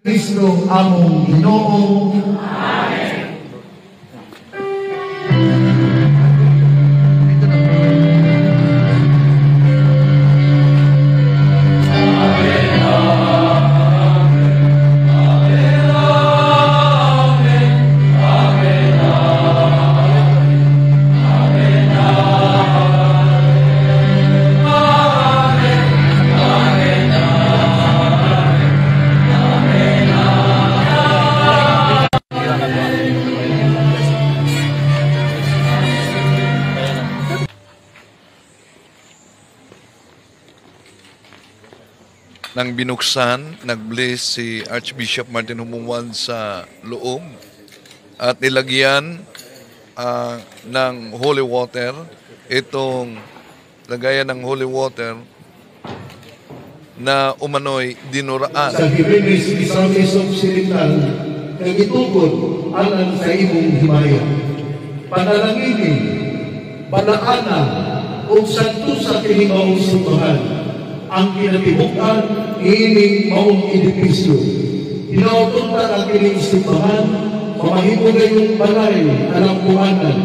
Kristo among Ginoo. Nang binuksan, nag-bless si Archbishop Martin Humuan sa loob at nilagyan ng holy water, itong lagayan ng holy water na umano'y dinuraan. Sa Gibenes, isang Occidental, kang itugod alang sa imong himaya. Panalanginin, panaana, o santo sa kinimaong sumbahan, ang kinatibukan, ining maong edipisyo. Hinautuntan ang kining simbahan, mamahimo gayong balay, alang pumanan,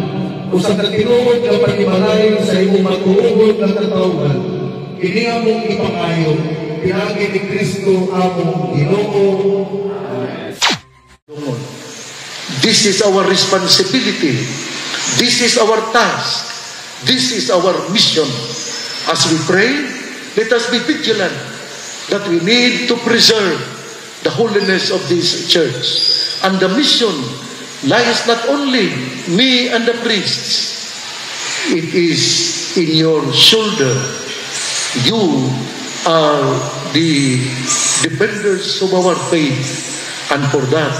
o sa katinuod na panibalay sa imong matuugod na katawhan, kini among ipangayo, pinagi ni Kristo among Ginoo. This is our responsibility. This is our task. This is our mission. As we pray, let us be vigilant that we need to preserve the holiness of this church. And the mission lies not only me and the priests. It is in your shoulder. You are the defenders of our faith. And for that,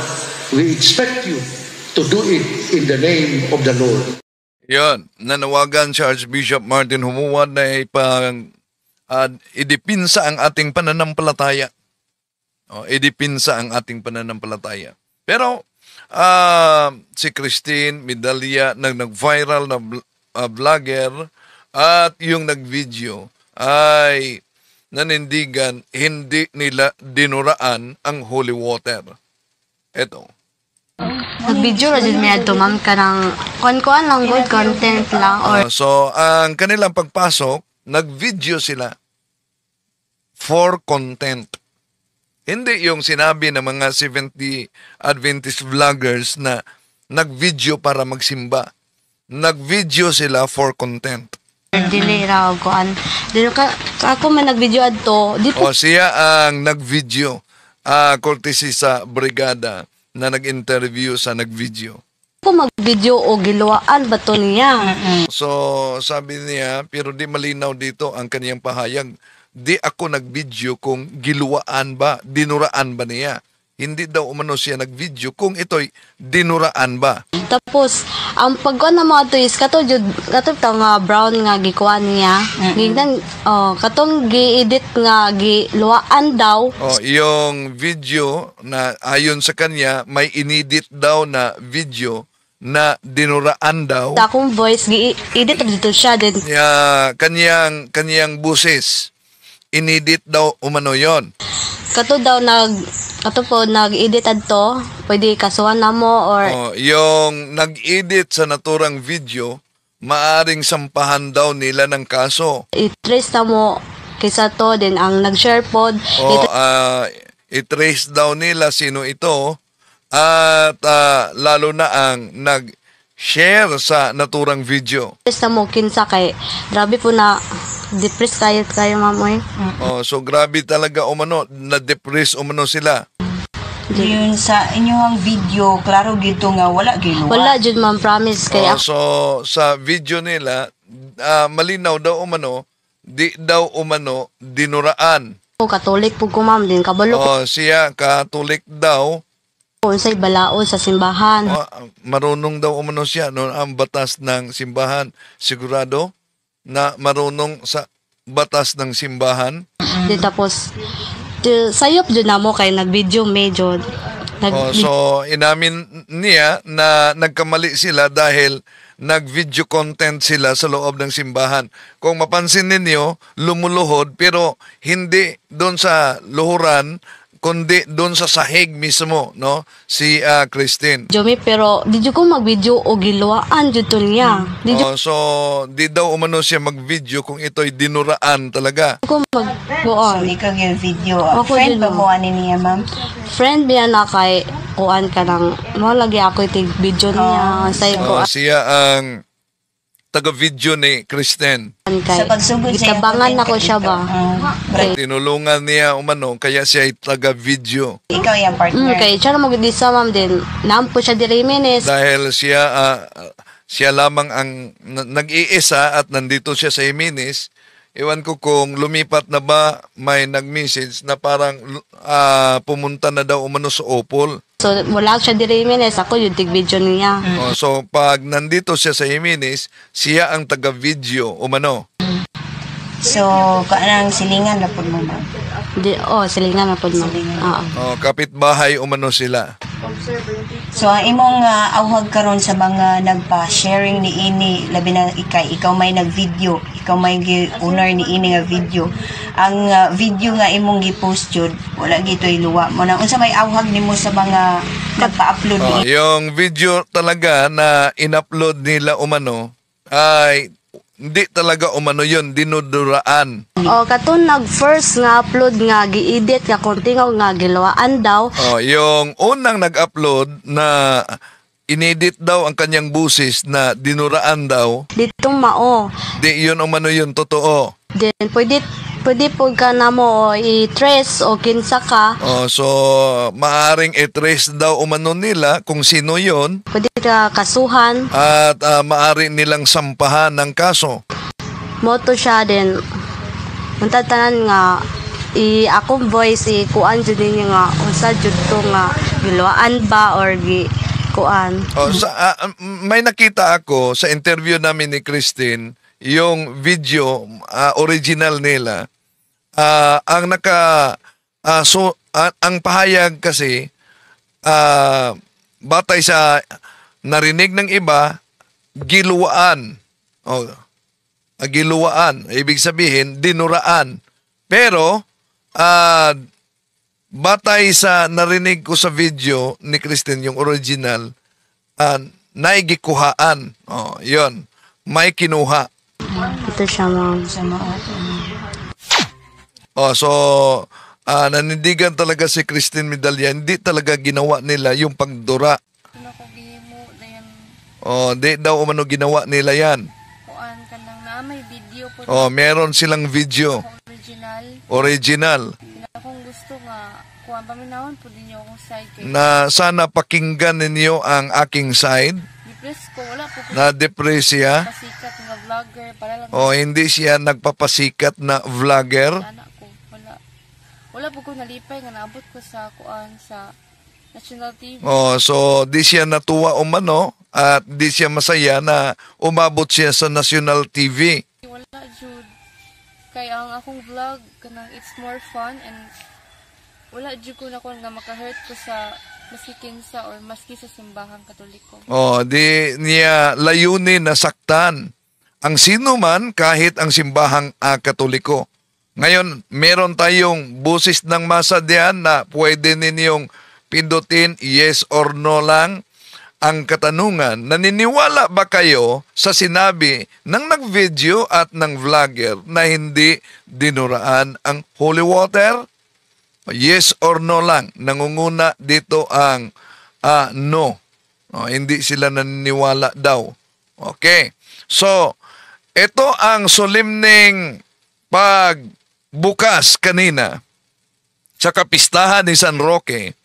we expect you to do it in the name of the Lord. Yan, nanawagan si Archbishop Martin Humuan na idipinsa ang ating pananampalataya. Idipinsa ang ating pananampalataya. Pero si Christine Medalla nag-viral na vlogger at yung nag-video ay nanindigan hindi nila dinuraan ang holy water. Eto. Nag-video ra jud mi adto ma'am kanang kuan lang good content lang or so ang kanilang pagpasok, nag-video sila for content. Hindi yung sinabi ng mga 70 Adventist vloggers na nag-video para magsimba. Nag-video sila for content. dili ra og kuan. Dili ka ako man nag-video adto, di po Siya ang nag-video courtesy sa brigada na nag-interview sa nag-video. ko mag-video o giluwaan ba to niya. So, sabi niya, pero di malinaw dito ang kaniyang pahayag. Di ako nag-video kung giluwaan ba, dinuraan ba niya. Hindi daw umano siya nag-video kung ito'y dinuraan ba. Tapos ang pagkuan na mga to is kato nga brown nga gikuan niya. Gignan katong gi-edit nga giluwaan daw. Yung video na ayon sa kanya, may inedit daw na video na dinuraan daw. Sa akong voice gi-edit dito siya din. Kanyang buses, inedit daw umano yon. Kato po nag-edit adto, pwede kasuhan na mo or yung nag-edit sa naturang video, maaring sampahan daw nila ng kaso. i-trace na mo kaysa to din ang nag-share pod. I-trace daw nila sino ito at lalo na ang nag-share sa naturang video. I-trace na mo kinsa kay grabe po na depress kayo mamoy. So grabe talaga umano, na-depress umano sila. Yun sa inyong video, klaro gito nga wala ginuwa. Wala jud ma'am, promise kay ako. So sa video nila, malinaw daw umano, di daw umano dinuraan. Katolik po ko ma'am din kabalo Siya Katolik daw. ko unsay balaod sa simbahan. Marunong daw umano siya no, ang batas ng simbahan. Sigurado na marunong sa batas ng simbahan. Di tapos sayop jud namo kay nag-video medyo so inamin niya na nagkamali sila dahil nag-video content sila sa loob ng simbahan. Kung mapansin ninyo, lumuluhod pero hindi doon sa luhuran, kundi doon sa sahig mismo, no? Si Christine. Jomi, pero di ko mag-video o giluwaan jud to niya. Di So, di daw umano siya mag-video kung ito'y dinuraan talaga. ko So, mag-buon. ikaw yung video. Ako Friend din, ba no. mo ani niya, ma'am? Friend biya na kay kuan ka nang mo lagi ako itig video niya sa ko Siya ang taga-video ni Christine. kay. Sa pagsugod sa iyong Gitabangan comment, ako siya ba? Brad, Tinulungan niya umano, kaya siya ay taga-video. ikaw yung partner. Kay siya na magdisa ma'am din. Nampo siya diri Jimenez. Dahil siya lamang ang nag-iisa at nandito siya sa Jimenez. Ewan ko kung lumipat na ba, may nag-message na parang pumunta na daw umano sa Opol. So wala siya diri Jimenez, ako yung tig video niya. So pag nandito siya sa Jimenez, siya ang taga-video umano. So, kaanang silingan na po mo, ma'am? Silingan na po mo. Oo. Kapitbahay umano sila. So, ang imong awhag karon sa mga nagpa-sharing ni ini, labi na ikaw may nag-video, ikaw may owner ni ini nga video. Ang video nga imong gi-post jud, wala gitoy luwa mo na. Unsa may awhag nimo sa mga nagpa-upload ni Yung video talaga na in-upload nila umano ay hindi talaga umano yun, dinuduraan. Katon nag-first nga upload nga gi-edit nga kontingaw nga gilawaan daw. Yung unang nag-upload na inedit daw ang kanyang busis na dinuraan daw, Ditong mao. di yun umano yun, totoo. Then pwede po ka na mo i-trace o kinsa ka. So, maaring i-trace daw umano nila kung sino yun Pwede ka kasuhan. at maaari nilang sampahan ng kaso. Moto siya din. Tanan nga akong voice kuan jud ninyo nga unsa jud to nga gilawaan ba or kuan. May nakita ako sa interview namin ni Christine, yung video original nila. Ang pahayag kasi batay sa narinig ng iba, giluwaan. Giluwaan, ibig sabihin dinuraan. Pero batay sa narinig ko sa video ni Christine, yung original, naigikuhaan. Yun. May kinuha. Ito siya ma'am. sa mga So, nanindigan talaga si Christine Medalla, hindi talaga ginawa nila yung pagdura. Di daw umano ginawa nila yan. Kuan ka nang na may video po Meron silang video. Original. akong gusto nga kuan paminawon po ninyo akong side kay Na sana pakinggan ninyo ang aking side. depress ko wala po ko Na-depress siya. pasikat nga vlogger para lang Hindi siya nagpapasikat na vlogger. anak ko wala po ko nalipay nga naabot ko sa kuan sa National TV. So di siya natuwa umano at di siya masaya na umabot siya sa National TV. Wala jud kay ang akong vlog kanang it's more fun and wala jud ko na kon nga maka-hurt ko sa maski kinsa or maski sa simbahang Katoliko. Di niya layunin na saktan ang sino man kahit ang simbahang Katoliko. Ngayon, meron tayong busis ng masa diyan na pwede ninyong pindutin yes or no lang. Ang katanungan, naniniwala ba kayo sa sinabi ng nag-video at ng vlogger na hindi dinuraan ang holy water? Yes or no lang. Nangunguna dito ang no. Hindi sila naniniwala daw. Okay. So, ito ang solemning pagbukas kanina sa kapistahan ni San Roque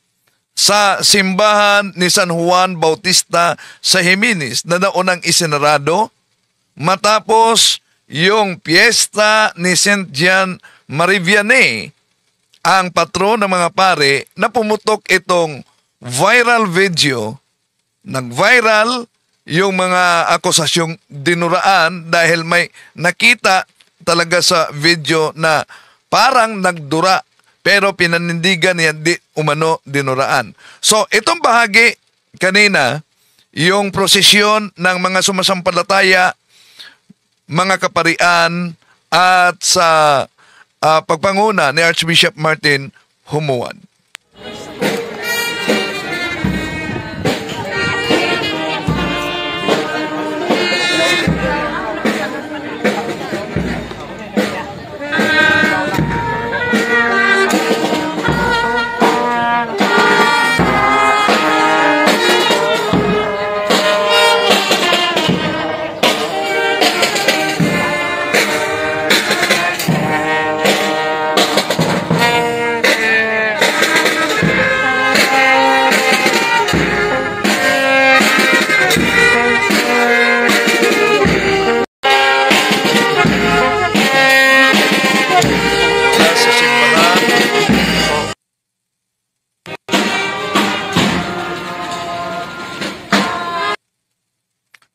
sa simbahan ni San Juan Bautista sa Jimenez na naunang isinarado matapos yung piyesta ni St. John Marivianney, ang patron ng mga pare, na pumutok itong viral video. Nag-viral yung mga akusasyong dinuraan dahil may nakita talaga sa video na parang nagdura pero pinanindigan niya di umano dinuraan. So itong bahagi kanina, yung prosesyon ng mga sumasampalataya, mga kaparian at sa pagpanguna ni Archbishop Martin Humuan.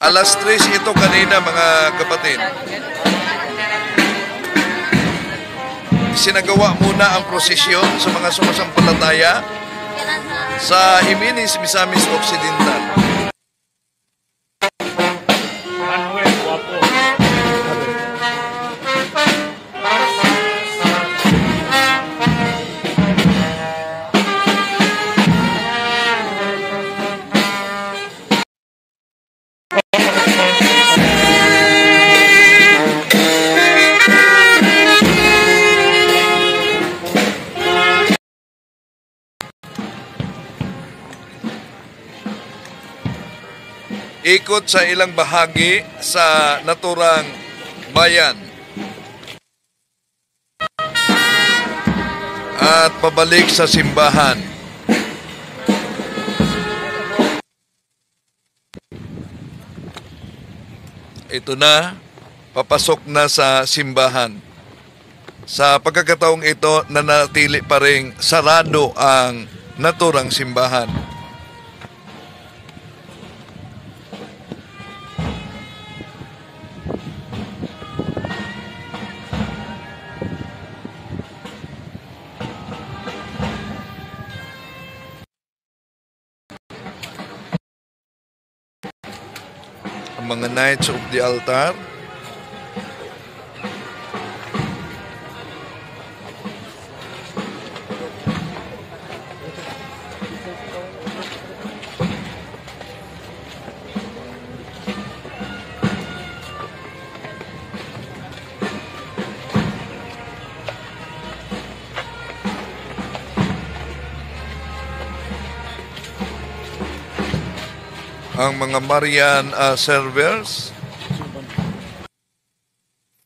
Alas 3 ito kanina, mga kapatid. Sinagawa muna ang prosesyon sa mga sumasampalataya sa Jimenez, Misamis Occidental. Ikot sa ilang bahagi sa naturang bayan at pabalik sa simbahan. Ito na, papasok na sa simbahan. Sa pagkakataong ito, nanatili pa ring sarado ang naturang simbahan. Mga Knights of the Altar. Ang mga Marian servers,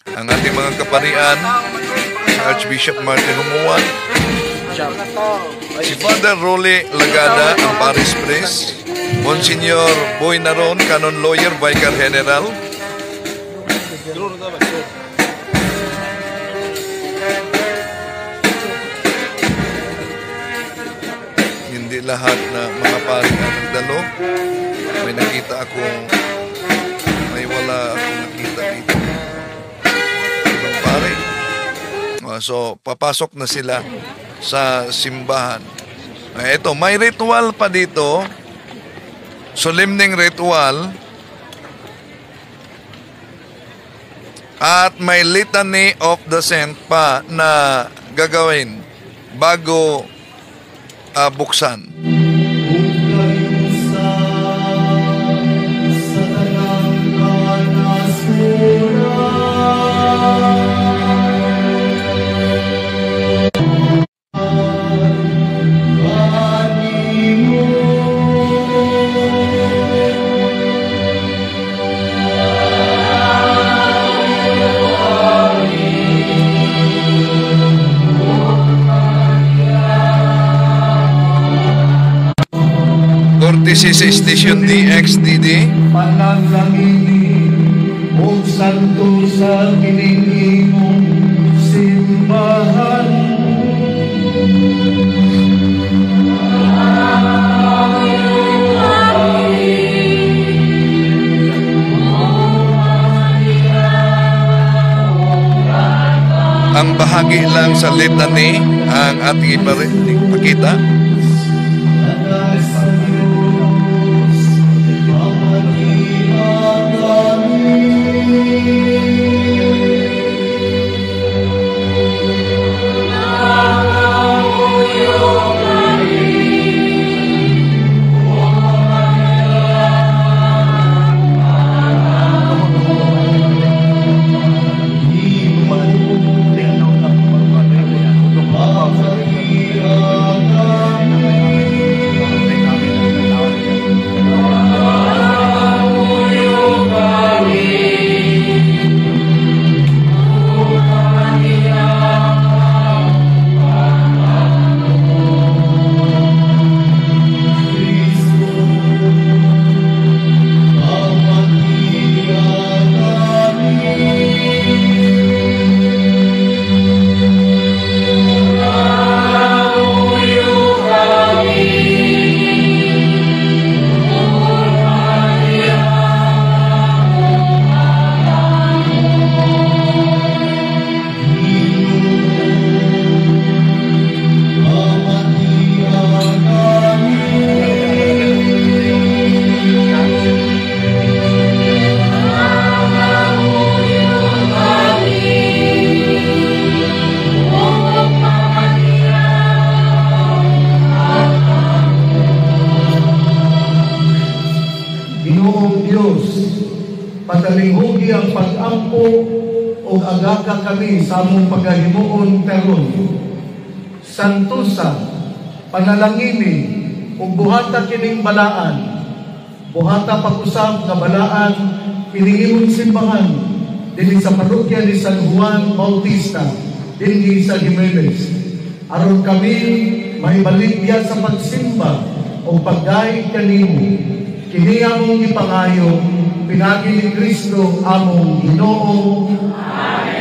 ang ating mga kaparian, si Archbishop Martin Humuan, si Father Rolly Lagada, ang Paris Priest, Monsignor Boy Naron, Canon Lawyer, Vicar General, hindi lahat na mga pari ang nagdalo. May nakita akong wala akong nakita dito. Ibang pare. So, papasok na sila sa simbahan. Ito, may ritual pa dito. Solemning ritual. At may litany of the saint pa na gagawin bago buksan. This is Station DXDD. Panalangin o santo sa kiningimong simbahan. Ang bahagi lang sa litany ang ating ipakita. Makalinghugi ang pag-ampo o agaga kami sa among pagahimuon karon. Santusa, panalangini, ug buhata kining balaan. Buhata pag-usab nga balaan kining imong simbahan dinhi sa parokya ni San Juan Bautista dinhi sa Jimenez. Aron kami maibaligya sa pagsimba o pagdaig kanimo. Kini among ipangayo pinagi ni Kristo among Ginoo. Amen.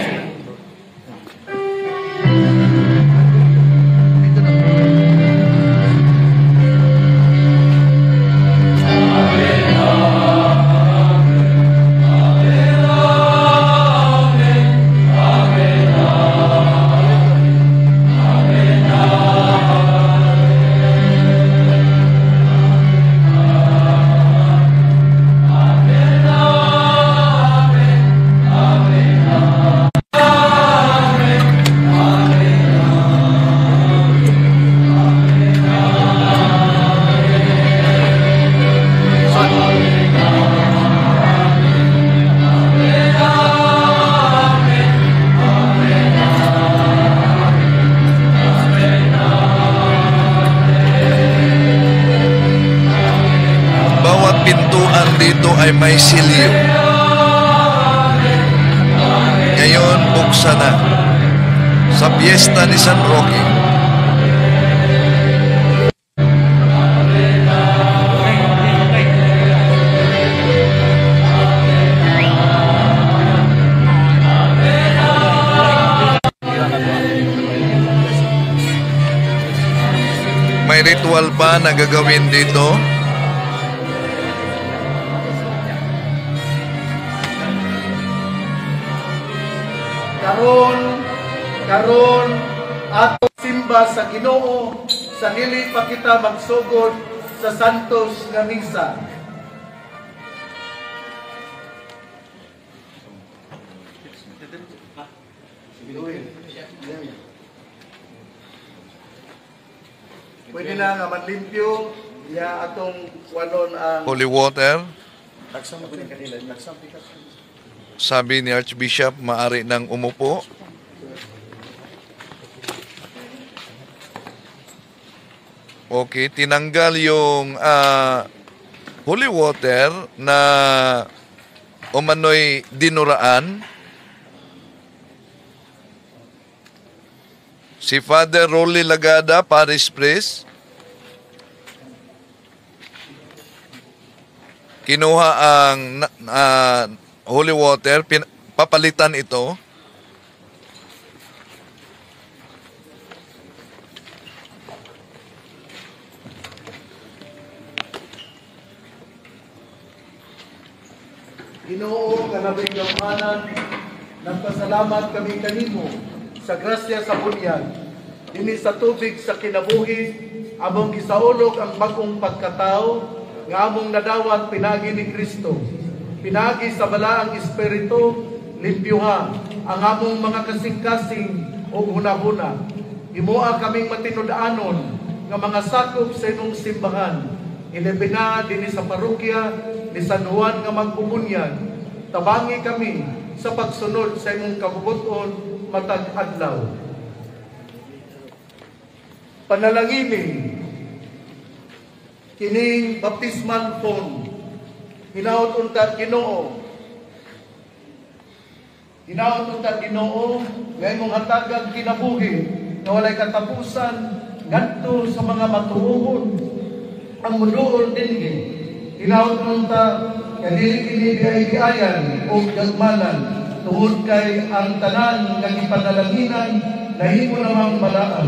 Dito ay may silyo. Ngayon, buksan na sa piyesta ni San Roque. May ritual pa na gagawin dito. Karon ato simba sa Ginoo sa dili pa kita magsugod sa santos nga misa. Pwede na nga manlimpyo ya atong walon ang Holy water. Sabi ni Archbishop, maaari nang umupo. Okay, tinanggal yung holy water na umano'y dinuraan. Si Father Rolly Lagada, Parish Priest, kinuha ang holy water, papalitan ito. Ginoo kanabing gamanan, nagpasalamat kami kanimo sa grasya sa bunyag. Dini sa tubig sa kinabuhi, among gisaulog ang bagong pagkatao, nga among nadawat pinagi ni Kristo. Pinagi sa balaang espiritu, limpyuha ang among mga kasing-kasing o hunahuna. Himoa kaming matinud-anon nga mga sakop sa imong simbahan. Ilibina dinhi sa parokya ni San Juan nga magbubunyag. Tabangi kami sa pagsunod sa imong kabubuton matag adlaw. Panalangini kining baptismal font. Hinaot unta Ginoo. Hinaot unta Ginoo nga imong hatagan kinabuhi nga walay katapusan ngadto sa mga matuohon ang muduol dinhi. Hinaot unta nga dili kini giayan o gagmanan tungod kay ang tanan nga gipanalanginan nahimo namang malaan.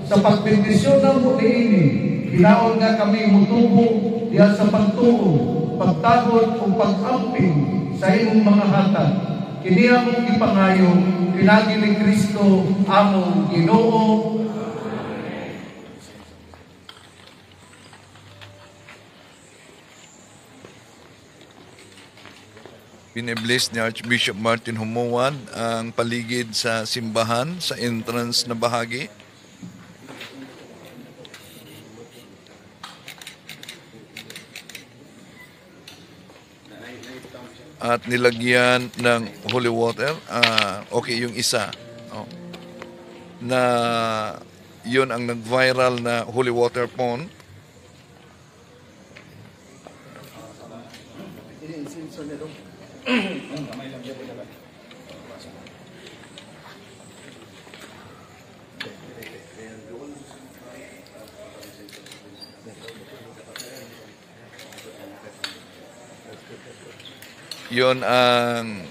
Sa pagbendisyon ng niini, hinaot nga kami mutubo diha sa pagtuo, pagtagod o pag-amping sa imong mga hatag. Kini among ipangayo, pinagi ni Kristo among Ginoo. Pinibless ni Archbishop Martin Humuad ang paligid sa simbahan sa entrance na bahagi. at nilagyan ng holy water. Okay, yung isa. Oh, na yun ang nag-viral na holy water pond. Yon ang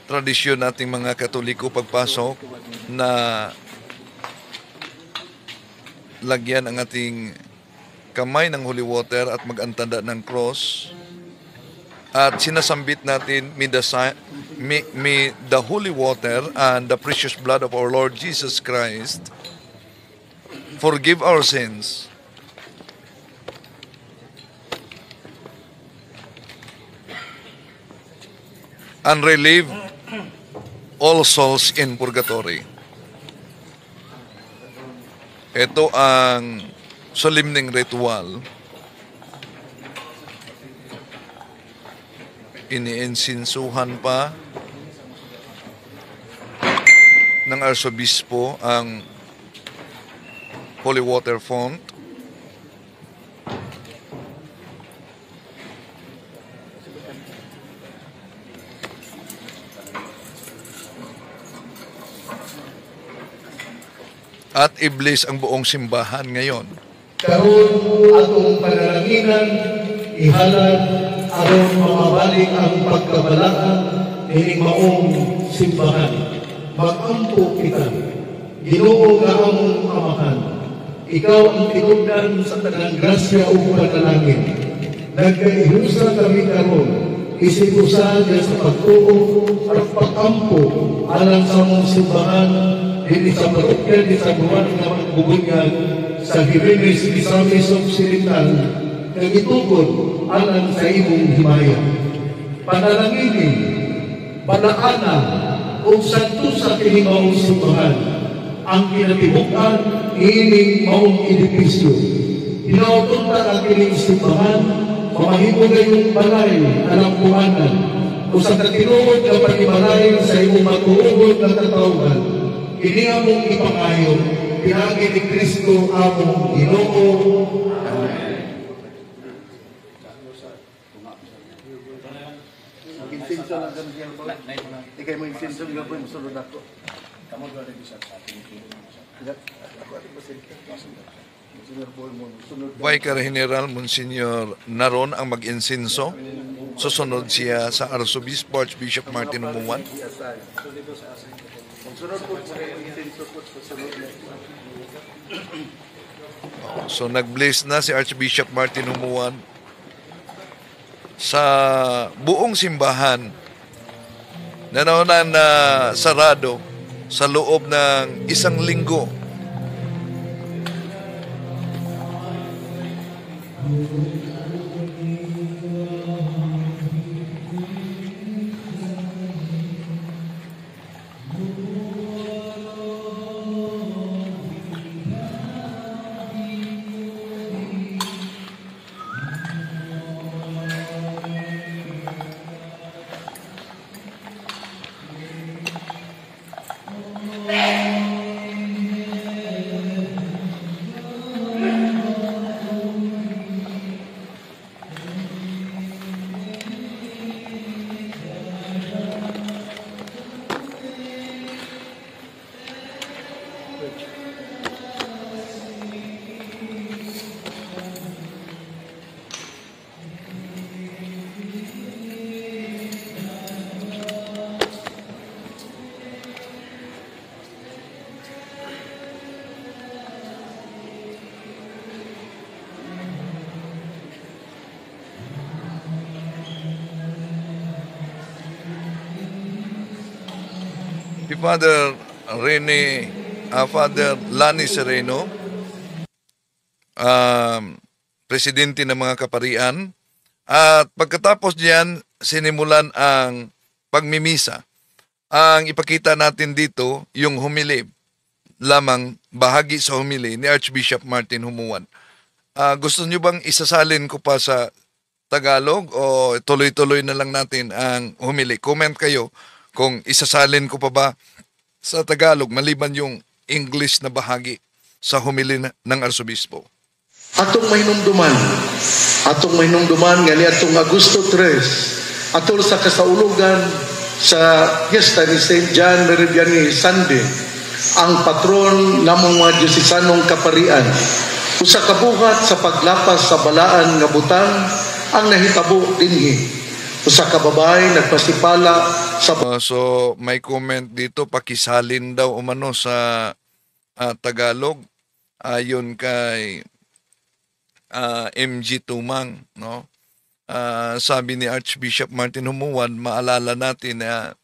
tradisyon nating mga Katoliko pagpasok na lagyan ang ating kamay ng holy water at mag-antanda ng cross at sinasambit natin may the holy water and the precious blood of our Lord Jesus Christ forgive our sins and relieve all souls in purgatory. Ito ang solemning ritual. Iniinsinsuhan pa ng arsobispo ang holy water font. At i-bless ang buong simbahan ngayon. Karon atong panalangin ihalad aron mamabalik ang pagkabalaan ining maong simbahan. Magampo kita. Ginoo nga among amahan. Ikaw ang tinubdan sa tanang grasya ug panalangin. Nagkaihusa kami karon isip-usa sa pagtuo at pag-ampo alang sa among simbahan hindi sa parokya, hindi sa buwan nga magbubunyag sa Jimenez, Misamis Occidental kang itugod alang sa imong himaya. Panalangin, panaana o santo sa kinimaong simbahan ang kinatibukan ining maong edipisyo. Hinautunta ang kining simbahan mamahimo ngayong balay alang puhanan o sa katinuod na panibalay sa imong matuugod na katawhan. Ini among ipangayo, pinagi ni Kristo among Ginoo. Amen. Insinso lang kami siyang po. Ikay mo insinso nga po yung sunod ako. Vicar General Monsignor Naron ang mag-insinso. Susunod siya sa Arsobispo Archbishop Martin Umuwan. So nag-bless na si Archbishop Martin Umuwan sa buong simbahan na nauna na sarado sa loob ng 1 linggo. Si Father Father Lani Sereno, presidente ng mga kaparian, at pagkatapos diyan sinimulan ang pagmimisa. Ang ipakita natin dito yung humili, lamang bahagi sa humili ni Archbishop Martin Humuan. Gusto nyo bang isasalin ko pa sa Tagalog o tuloy-tuloy na lang natin ang humili? Comment kayo kung isasalin ko pa ba sa Tagalog maliban yung English na bahagi sa humili ng Arsobispo. Atong mahinumduman nga ni atong Agosto 3 atol sa kasaulugan sa fiesta ni St. John Meridiani Sunday, ang patron namong mga Diocesanong kaparian. Usa ka buhat sa paglapas sa balaan nga butang ang nahitabo dinhi. Usa ka babae nagpasipala sa So may comment dito, pakisalin daw umano sa Tagalog ayon kay MG Tumang, no? Sabi ni Archbishop Martin Humuan, maalala natin na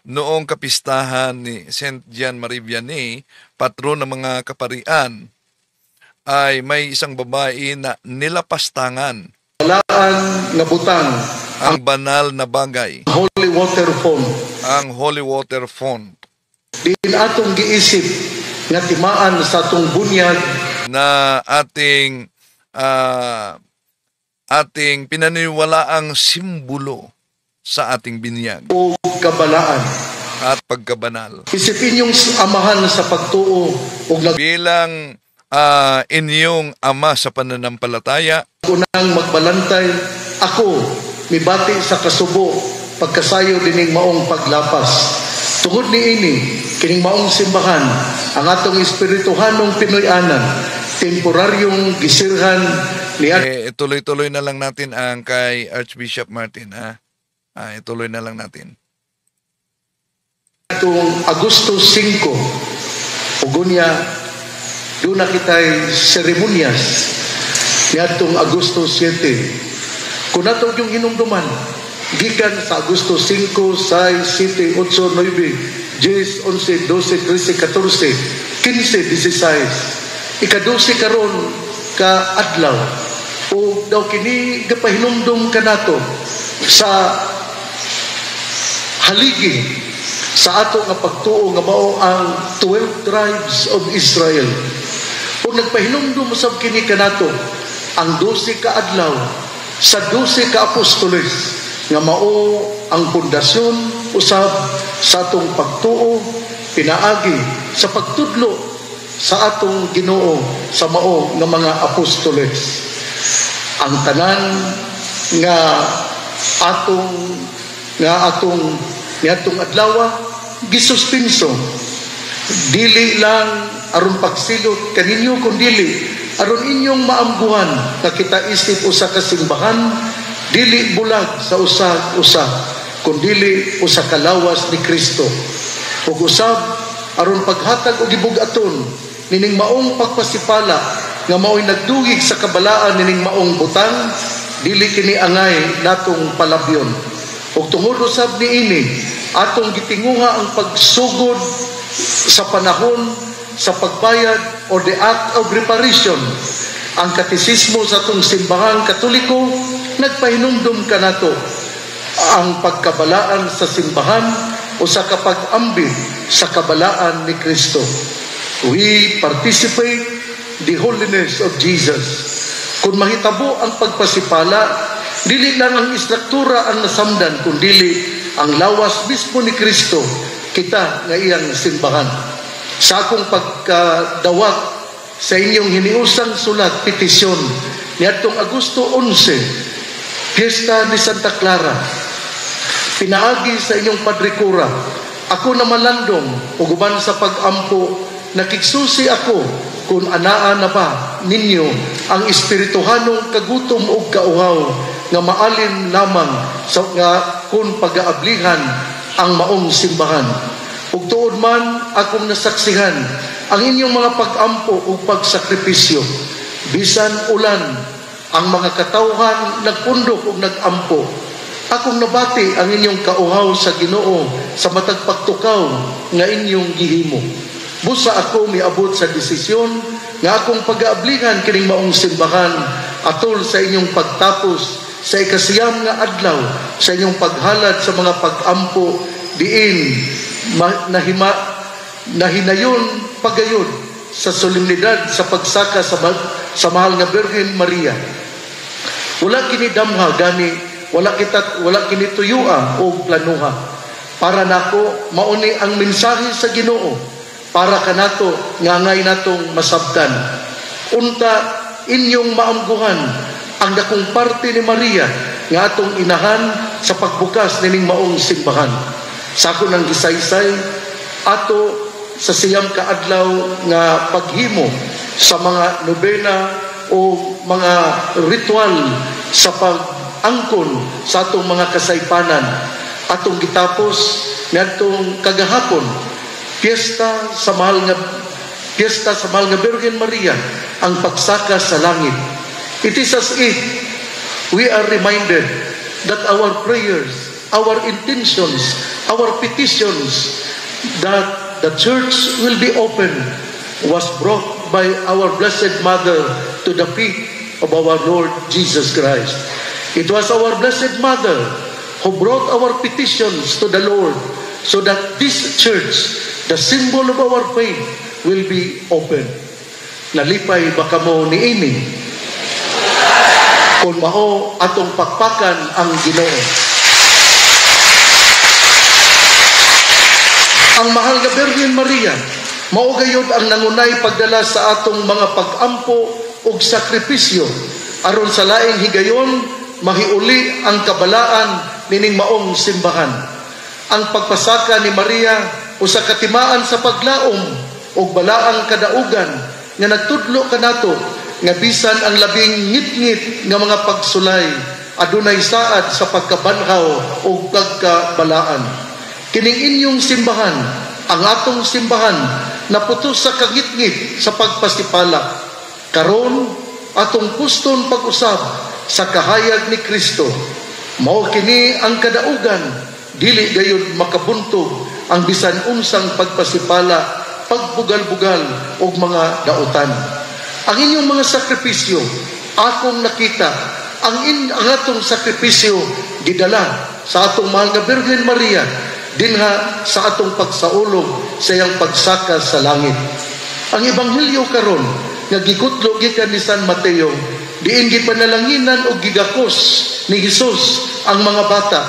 noong kapistahan ni St. John Marivianney, patron ng mga kaparian, ay may isang babae na nilapastangan balaan nga butang, ang banal na bagay, holy water font. ang holy water font, Din atong giisip nga timaan sa atong bunyag na ating pinaniniwalaang simbolo sa ating binyag o kabalaan. at pagkabanal. Isipin yung amahan sa pagtuo o Bilang inyong ama sa pananampalataya, nagunang magbalantay, ako mibati sa kasubo pagkasayo dining maong paglapas. Tungod ni ini, kining maong simbahan, ang atong espirituhanong Pinoyanan, temporaryong gisirhan ni tuloy-tuloy na lang natin ang kay Archbishop Martin. Ituloy na lang natin. atong Agosto 5. Ugunya, doon na kita'y seremonyas ni atong Agosto 7. Kung nato yung hinumduman, gikan sa Agosto 5, 6, 7, 8, 9, 10, 11, 12, 13, 14, 15, 16. Ika-12 karon ka adlaw. O daw kini gapahinumdum ka nato sa haligi sa ato nga pagtuo nga mao ang 12 tribes of Israel. O nagpahinumdum usab kini kanato ang 12 ka adlaw sa 12 ka apostoles nga mao ang pundasyon usab sa atong pagtuo pinaagi sa pagtudlo sa atong Ginoo sa mao nga mga apostoles. Ang tanan nga atong adlaw gisuspenso dili lang aron pagsilot kaninyo kundili aron inyong maambuhan nga kita isip usa ka simbahan dili bulag sa usa kundili usa ka lawas ni Kristo ug usab aron paghatag og gibug-aton nining maong pagpasipala nga mao'y nagdugig sa kabalaan nining maong butang dili kini angay natong palabyon ug tungod usab niini atong gitinguha ang pagsugod sa panahon sa pagbayad or the act of reparation. Ang katisismo sa atong simbahang Katoliko nagpahinumdum kanato ang pagkabalaan sa simbahan o sa kapag-ambit sa kabalaan ni Kristo. We participate the holiness of Jesus. Kung mahitabo ang pagpasipala, dili lang ang istruktura ang nasamdan, kundili ang lawas mismo ni Kristo, kita nga iyang simbahan. Sa akong pagkadawat sa inyong hiniusang sulat, petisyon, niadtong Agosto 11, Fiesta ni Santa Clara, pinaagi sa inyong padrikura, ako na malandong, uguban sa pag-ampo, nakiksusi ako kung anaa na ba ninyo ang espirituhanong kagutom o kauhaw nga maalin lamang sa nga kung pag-aablihan ang maong simbahan. Ug tuod man akong nasaksihan ang inyong mga pag-ampo o pagsakripisyo. Bisan ulan ang mga katawhan nagpundok o nag-ampo. Akong nabati ang inyong kauhaw sa Ginoo sa matag pagtukaw nga inyong gihimo. Busa ako miabot sa desisyon nga akong pag-aablihan kining maong simbahan atol sa inyong pagtapos sa ikasiyam nga adlaw sa inyong paghalad sa mga pag-ampo diin nahinayon pagayod sa solemnidad sa pagsaka sa mahal nga Birhen Maria. Wala kini damha gani, wala kini tuyua o planuha. Para nako mauni ang mensahe sa Ginoo para kanato ngangay natong masabtan. Unta inyong maamguhan ang dakong parte ni Maria nga atong inahan sa pagbukas nining maong simbahan. Sa ako nang gisaysay ato sa siyam kaadlaw nga paghimo sa mga nobena o mga ritual sa pag-angkon sa atong mga kasaypanan. Atong gitapos ngadtong kagahapon piyesta sa mahal nga Birhen Maria ang pagsaka sa langit. It is as if we are reminded that our prayers, our intentions, our petitions that the church will be open was brought by our Blessed Mother to the feet of our Lord Jesus Christ. It was our Blessed Mother who brought our petitions to the Lord so that this church, the symbol of our faith, will be open. Nalipay baka mo ni ini kung mao atong pakpakan ang Ginoo. Ang mahal nga Birhen Maria mao gayud ang nangunay pagdala sa atong mga pag-ampo ug sakripisyo aron sa laing higayon mahiuli ang kabalaan nining maong simbahan. Ang pagpasaka ni Maria usa ka timaan sa paglaom ug balaang kadaugan nga nagtudlo kanato nga bisan ang labing ngit-ngit nga mga pagsulay adunay saad sa pagkabanhaw ug pagkabalaan. Kining inyong simbahan, ang atong simbahan, naputos sa kagit-ngit sa pagpasipala. Karon atong puston pag-usab sa kahayag ni Kristo. Mao kini ang kadaugan, dili gayud makabuntog ang bisan unsang pagpasipala, pagbugal-bugal og mga dautan. Ang inyong mga sakripisyo, akong nakita, ang atong sakripisyo gidala sa atong mahal nga Birhen Maria dinha sa atong pagsaulog sa iyang pagsaka sa langit. Ang ebanghelyo karon nga gikutlo gikan ni San Mateo, diin gipanalanginan og gigakos ni Hesus ang mga bata.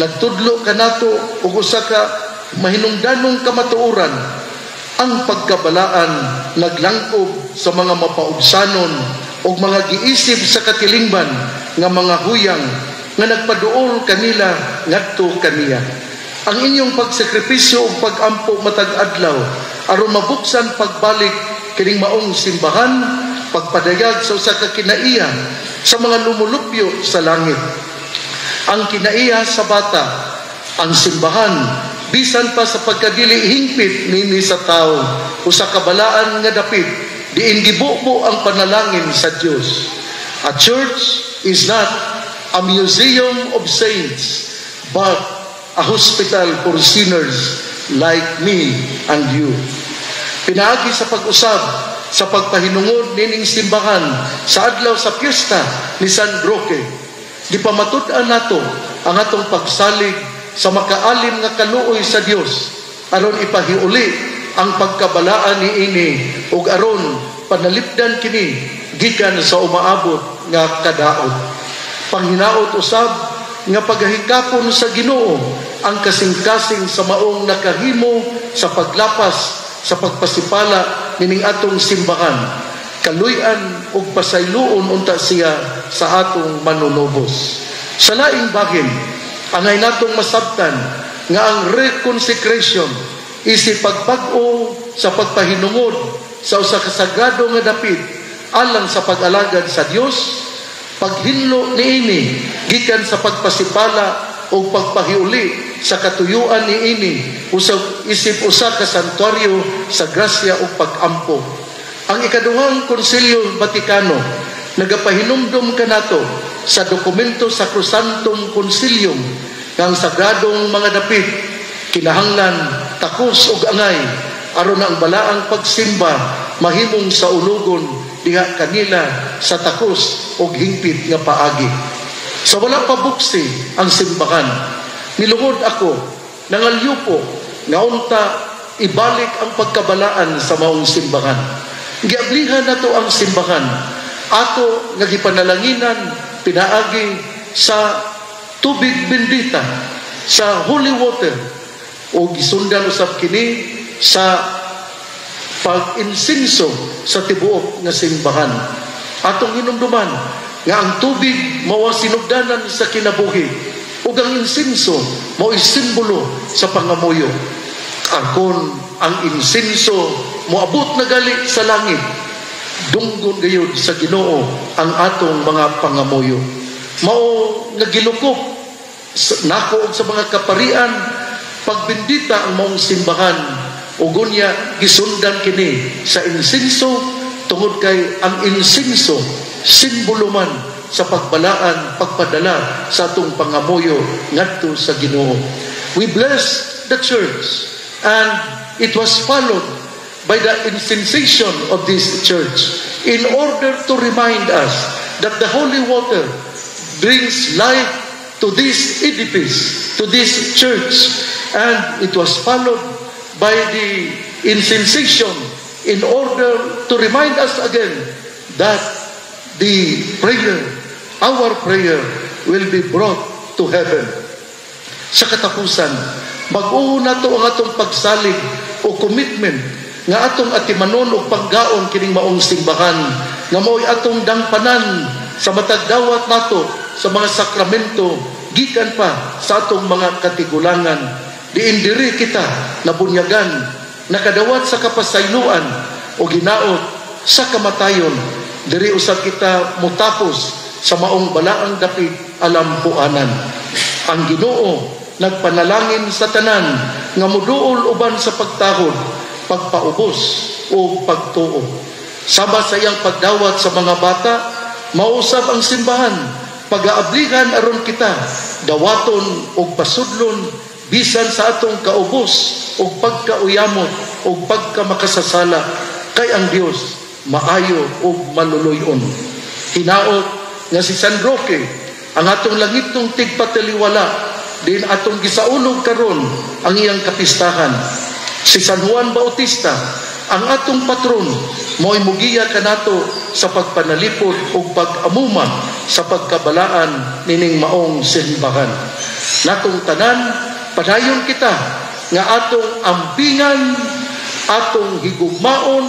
Nagtudlo kanato og usa ka mahinungdanong kamatuoran. Ang pagkabalaan naglangkob sa mga mapaubsanon og mga giisip sa katilingban nga mga huyang nga nagpaduol kanila ngadto kaniya. Ang inyong pagsakripisyo ug pag-ampo matag adlaw aron mabuksan pagbalik kining maong simbahan, pagpadayag sa usa ka kinaiya sa mga lumulupyo sa langit. Ang kinaiya sa bata, ang simbahan, bisan pa sa pagkadili hingpit nini sa tao, usa ka balaan nga dapit diin gibubo ang panalangin sa Dios. A church is not a museum of saints, but a hospital for sinners like me and you. Pinaagi sa pag-usab sa pagpahinungod nining simbahan sa adlaw sa piyesta ni San Roque. Di pa matud-an nato ang atong pagsalig sa makaalim nga kaluoy sa Dios aron ipahiuli ang pagkabalaan niini ug aron panalipdan kini gikan sa umaabot nga kadaot. Panghinaot usab nga paghikapon sa Ginoo ang kasing-kasing sa maong nakahimo sa paglapas sa pagpasipala nining atong simbahan. Kaluy-an ug pasayloon unta siya sa atong manunubos. Sa laing bagin, angay natong masabtan nga ang reconsecration isi pagpag-o sa pagpahinungod sa usa ka sagrado nga dapit alang sa pag-alagad sa Dios. Paghinlo niini gikan sa pagpasipala o pagpahiuli sa katuyuan niini usab isip usa ka santuaryo sa grasya o pag-ampo. Ang ikaduhang Konsilyo Vatikano nagapahinumdum kanato sa dokumento sa Sacrosanctum Concilium ng sagradong mga dapit kinahanglan takos ug angay aron ang balaang pagsimba mahimong sa ulogon diha kanila sa takos ug hingpit nga paagi. Sa wala pa buksi ang simbahan, niluhod ako nangalyupo nga unta ibalik ang pagkabalaan sa maong simbahan. Giablihan nato ang simbahan ato nga gipanalanginan pinaagi sa tubig bendita, sa holy water, o gisundan usab kini sa pag-insinso sa tibuok nga simbahan. Atong hinumduman nga ang tubig mao sinugdanan sa kinabuhi, ug ang insinso mao simbolo sa pangamuyo. Akon ang insinso moabot na gali sa langit, dunggon gayud sa Ginoo ang atong mga pangamuyo. Mao nga gilukop nako sa mga kaparian, pagbendita ang maong simbahan, ug unya gisundan kini sa insinso, tungod kay ang insinso simbolo man sa pagbalaan, pagpadala sa atong pangamuyo ngadto sa Ginoo. We bless the church, and it was followed by the incensation of this church in order to remind us that the holy water brings life to this edifice, to this church, and it was followed by the incensation in order to remind us again that the prayer, our prayer, will be brought to heaven. Sa katapusan, mag-uho na to ang atong pagsalig o commitment nga atong atimanon o panggaon kining maong simbahan, nga mao'y atong dangpanan sa matag dawat nato sa mga sakramento gikan pa sa atong mga katigulangan. Diin diri kita nabunyagan, nakadawat sa kapasayloan o ginaot sa kamatayon. Diri usab kita mutapos sa maong balaang dapit alampuanan. Ang Ginoo nagpanalangin sa tanan nga muduol uban sa pagtahod, pagpaubos o pagtuo. Sama sa iyang pagdawat sa mga bata, mausab ang simbahan, pag-aabligan aron kita dawaton o pasudlon bisan sa atong kaubos o pagkauyamot o pagkamakasasala, kay ang Dios maayo o maluluyon. Hinaot nga si San Roque, ang atong langitong tigpataliwala, din atong gisaulog karon ang iyang kapistahan. Si San Juan Bautista, ang atong patron, mo'y mugiya kanato sa pagpanalipod o pag-amuma sa pagkabalaan nining maong simbahan. Natong tanan, padayon kita nga atong ambingan, atong higugmaon,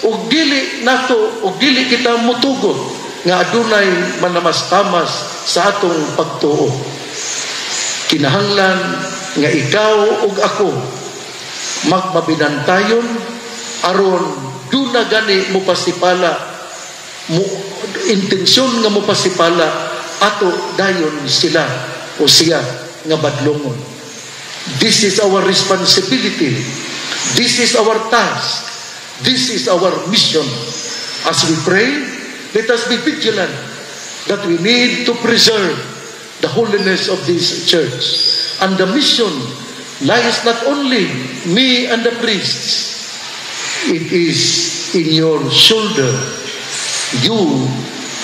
ug dili nato ug dili kita mutugot nga adunay manamas-tamas sa atong pagtuo. Kinahanglan nga ikaw ug ako magmabinantayon aron duna gani mo pasipala mo intensyon nga mo pasipala ato dayon sila o siya nga badlongon. This is our responsibility. This is our task. This is our mission. As we pray, let us be vigilant that we need to preserve the holiness of this church. And the mission lies not only me and the priests. It is in your shoulder. You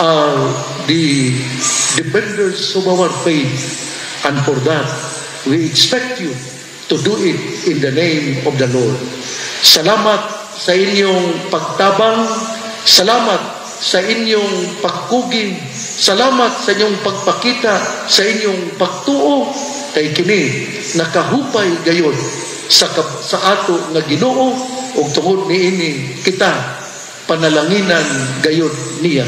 are the defenders of our faith. And for that, we expect you to do it in the name of the Lord. Salamat sa inyong pagtabang, salamat sa inyong pagkuging, salamat sa inyong pagpakita, sa inyong pagtuo, kay kini nakahupay gayod sa ato nga Ginoo, ug tungod niini kita panalanginan gayod niya.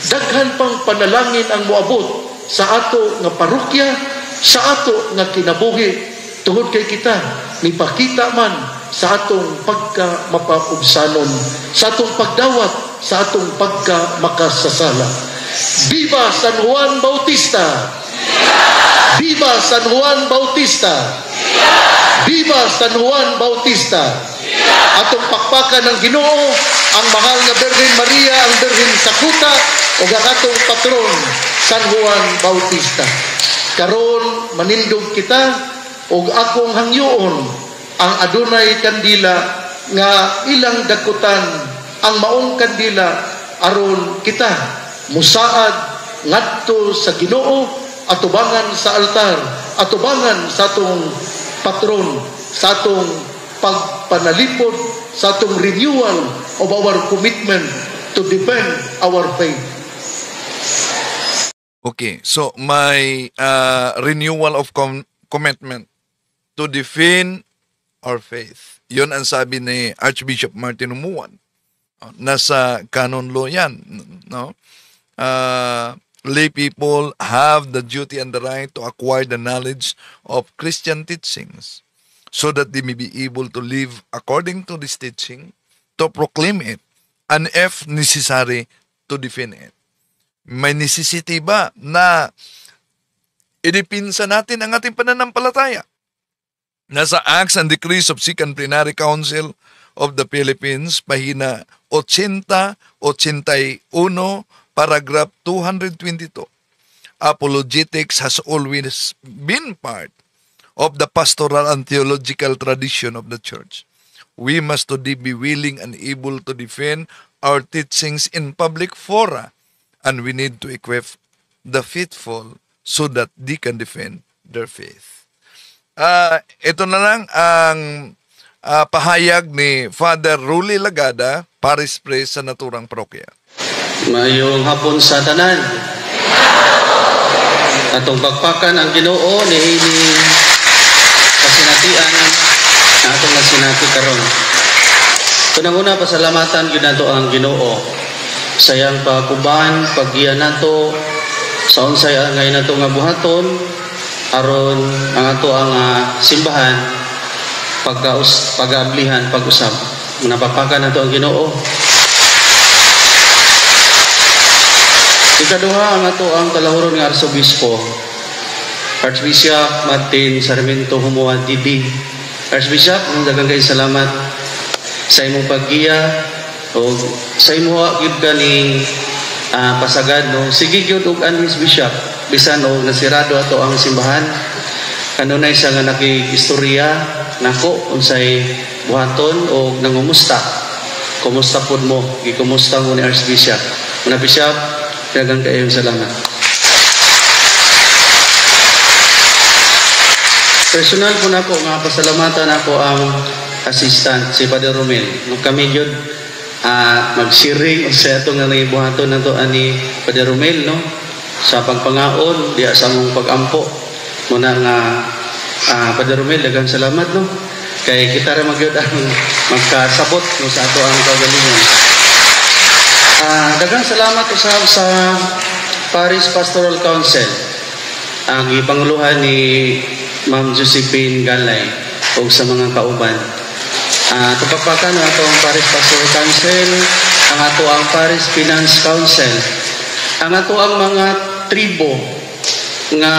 Daghan pang panalangin ang moabot sa ato nga parokya, sa ato nga kinabuhi, tungod kay kita mipakita man sa atong pagka-mapaubsanon, sa atong pagdawat, sa atong pagka-makasasala. Viva San Juan Bautista! Viva San Juan Bautista! Viva San Juan Bautista! Atong pakpakan ng Ginoo, ang mahal na Birhen Maria, ang Birhen Sakuta, o ang atong patron, San Juan Bautista. Karon manindog kita, o akong hangyoon, ang adunay kandila nga ilang dakutan ang maong kandila aron kita musaad ngadto sa Ginoo, atubangan sa altar, atubangan sa atong patron, sa atong pagpanalipod, sa atong renewal of our commitment to defend our faith. Okay, so may renewal of commitment to defend our faith. Yun ang sabi ni Archbishop Martin Umuan. Nasa canon law yan. No? Lay people have the duty and the right to acquire the knowledge of Christian teachings so that they may be able to live according to this teaching, to proclaim it, and if necessary, to defend it. May necessity ba na idipinsa natin ang ating pananampalataya? Nasa Acts and Decrees of Second Plenary Council of the Philippines, pahina 80-81, paragraph 222. Apologetics has always been part of the pastoral and theological tradition of the church. We must today be willing and able to defend our teachings in public fora, and we need to equip the faithful so that they can defend their faith. Ito na lang ang pahayag ni Father Ruli Lagada, Parish Priest sa naturang parokya. Mayong hapon sa tanan. Atong pagpakan ang Ginoo ni kasinatian na atong nasinati karon. Unang-una, pasalamatan gyud nato ang Ginoo sayang pakuban paggiya nato sa unsay angay nato nga buhaton aron ang ato ang simbahan pag-ablihan pag-usab. Napapakan nato ang Ginoo. Ikaduha, ang ato ang kalahuron nga Arsobispo, Archbishop Martin Sarmiento Humuan TV. Archbishop, daghang kay salamat sa imong paggiya o sa imong gyud kaning pasagad no. Sige gyud og anis bishop bisan og nasirado ato ang simbahan. Kanunay sa nga nakikistorya nako unsay buhaton o nangumusta. Kumusta pud mo? Gikumusta mo ni Archbishop. Muna Bishop, daghang kayong salamat. Personal po na po nga pasalamatan ako ang assistant si Padre Romel. Nung kami yun mag-sharing sa itong nangibuhaton na to ani Padre Romel no? Sa pagpangaon, diya sa mong pag-ampo. Muna nga Padre Romel, daghang salamat no? Kay kita rin magyod ang magkasabot no, sa ato ang kagalingan. Daghang salamat usab sa Parish Pastoral Council. Ang ipanguluhan ni Ma'am Josephine Galay o sa mga kauban. Tupakpakan ang ato ang Parish Pastoral Council, ang ato ang Parish Finance Council, ang ato ang mga tribo nga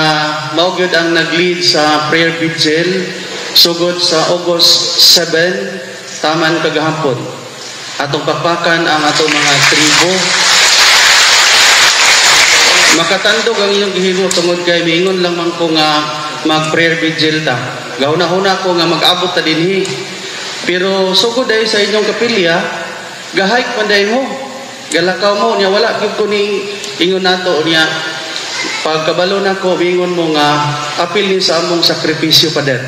maugyod ang nag-lead sa prayer vigil sugod sa August 7 taman kagahapon. Atong pakpakan ang ato mga tribo. Makatandog ang inyong gihimo tungod kay miingon lang man ko nga mag-prayer vigil ta. Gahuna-huna ko nga mag-abot ta dinhi. Pero sugod ay sa inyong kapilya, gahayk panday mo. Galakaw mo niya wala gyud ko ni ingon nato niya. Pagkabalo nako miingon mo nga apil ni sa among sakripisyo pader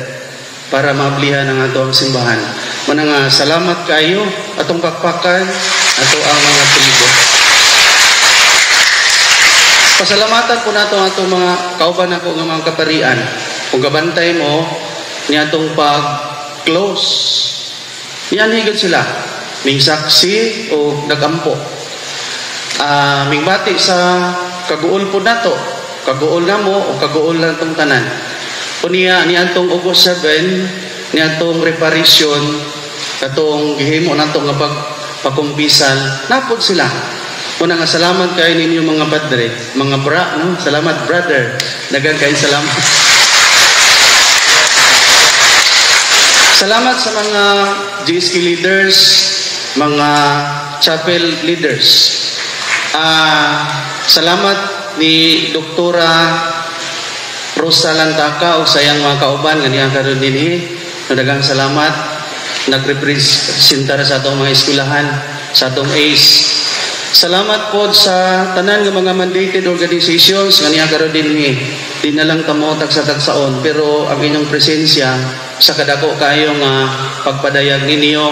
para mablihan ang ato ang simbahan. Muna nga salamat kayo atong pakpakan ato ang mga tribo. Pasalamatan po nato ang atong mga kauban nako nga mga kaparian. Kung gabantay mo niya atong pag-close. Niyan higit sila. Ming saksi o nagampo. Ming bati sa kaguol po nato. Kaguol na mo o kaguol lang itong tanan. O niya itong August 7, niya itong reparation, itong gihimo na itong pagkumpisal, napod sila. Una nga salamat kayo ninyo mga padre, mga bra, no? Salamat brother, daghang kayo salamat. Salamat sa mga GSK leaders, mga chapel leaders. Salamat ni Doktora Rosa Lantaka o sayang mga kauban nga niya karon dinhi. Daghang salamat nagrepresenta sa atong mga eskwelahan, sa atong ACE. Salamat po sa tanan ng mga mandated organizations nga niya karon dinhi. Di na lang kamo tagsa-tagsaon pero ang inyong presensya sa kadako kayo nga pagpadayag ninyo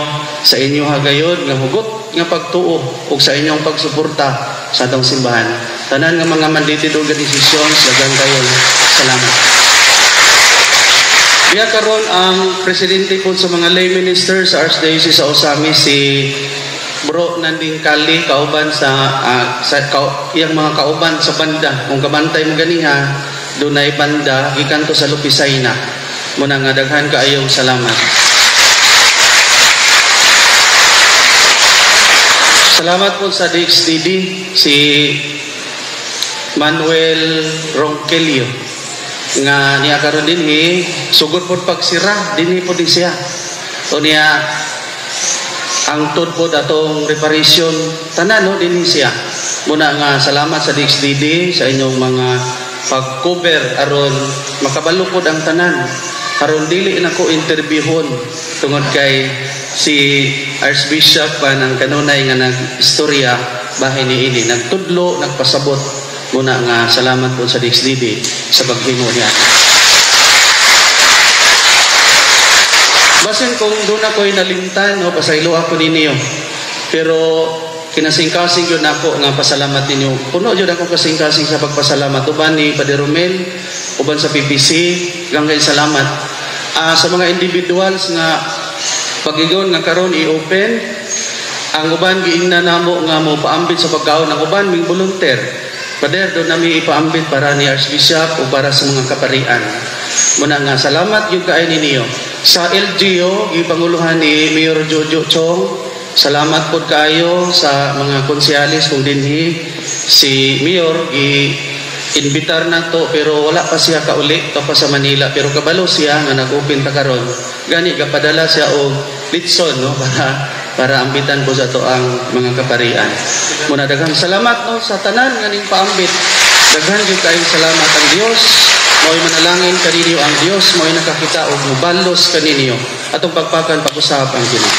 sa inyo hagayon nga hugot nga pagtuo ug sa inyong pagsuporta sa atong simbahan. tanan nga mga mandated organizations, daghang kayo salamat. Diya karon ang presidente po sa mga lay ministers sa Archdiocese sa Osami, si Bro Nanding Kali, kauban sa iyang mga kauban sa banda. Kung kabantay mo ganiha, dunay banda gikan to sa Lupisay na. Muna nga daghan kaayong salamat. Salamat po sa DXDD, si Manuel Ronquillo nga niya karon dinhi sugod pod pagsira dinhi pod siya. O niya ang tudpod atong reparation tanan no dinhi siya. Muna nga salamat sa DXDD sa inyong mga pag-cover aron makabalo pod ang tanan. Aron dili na ko interviewon tungod kay si Archbishop pa ng kanunay nga nag-istorya bahay ni ini nagtudlo nagpasabot. Muna nga salamat po sa DXDD sa paghimo niya. Basin kung doon ako'y nalimtan o pasaylo ako ninyo. Pero kinasing-kasing yun ako nga pasalamat ninyo. Puno yun ako kasing-kasing sa pagpasalamat. Uban ni Padre Romel, uban sa PPC, hanggang salamat. Sa mga individuals nga pagigon nga karon i-open, ang uban giingna namo nga mo paambit sa pagkaon, ang uban ming volunteer. Pader, doon namin ipaambit para ni Archbishop o para sa mga kaparian. Muna nga, salamat yung kain ninyo. Sa LGO, ipanguluhan ni Mayor Jojo Chong, salamat po kayo sa mga konsyalis kung dinhi. Si Mayor, i-invitar na to, pero wala pa siya kauli, to pa sa Manila. Pero kabalo siya nga nag-open ta karon. Gani, kapadala siya o litson, no, para ambitan ko sa to ang mga kaparian. Muna daghang salamat no sa tanan nga ning paambit. Daghan gyud kayong salamat ang Dios. Mao'y manalangin kaninyo ang Dios, mao'y nakakita og mubalos kaninyo atong pagpakan pag-usap ang Ginoo.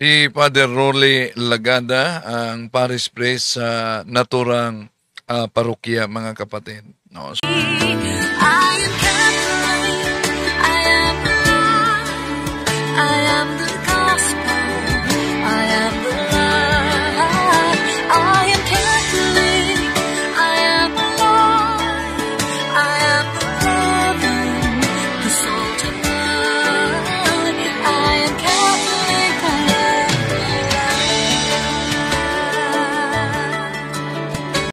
Si Father Rolly Lagada, ang parish priest sa naturang parokya, mga kapatid. No?